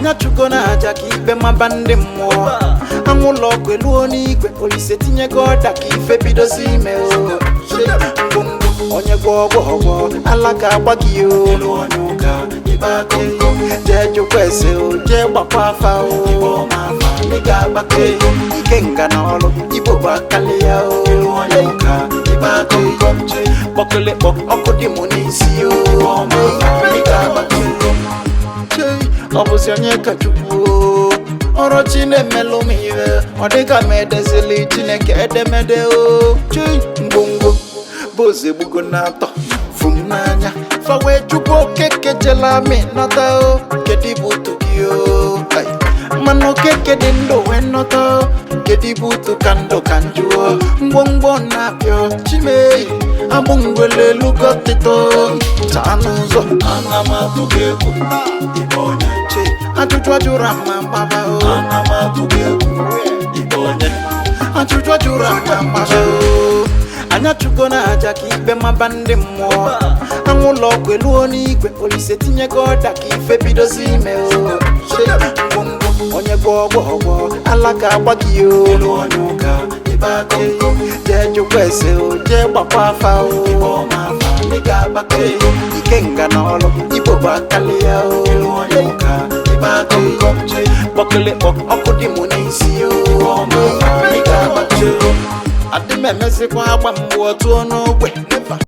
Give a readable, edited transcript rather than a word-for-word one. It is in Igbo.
anya chuko na aja ka ibe mabande mmụọ anwụlọ ọgwụ elu onigwe olise tinye gị ọda ka ife bidozi ime ngwongwo onye gwọ ọgwọ ala ga-agba gị olu onye ụka jee jụkwa ese jee gbakwa afa ị ga-agbake ike nga na ọrụ igbo bụ akali ya onye ụka kpọkịlịkpọ ọkụ dị mụ n'isi ị ga-agbake ọ bụzi onye ka Chukwu ọrụ chi na-emelụ m ihe ọ dịka m edezili Chineke edemede chi ngwongwo bụ ozegbugo na-atọ fum n'anya fawe Chukwu okeke jela mi nọta kedu bụ utu gị mana okeke dị ndụ wee nọta kedu bụ utu ka ndụ ka njụọ ngwongwo na-apịọ chime agbụ ngwele elugo tịtọ taa n'ụzọ ana m atụ gị egwu ibe onye ajụjụ ajụrụ ama mgbaba ana m atụ gị egwu ibe onye ajụjụ ajụrụ ama mgbaba anya chuko na aja ka ibe maba ndị mmụọ anwụlọ ọgwụ elu onigwe olise tinye gị ọda ka ife bidozi ime ngwongwo onye gwọ ọgwọ ala ga-agba gị olu onye ụka jee jụkwa ese jee gbakwa afa ị ga-agbake ike nga na ọrụ igbo bụ akali ya onye ụka kpọkịlịkpọ ọkụ dị mụ n'isi ị ga-agbake adị m emezikwa agba mgbe otu n'ogbe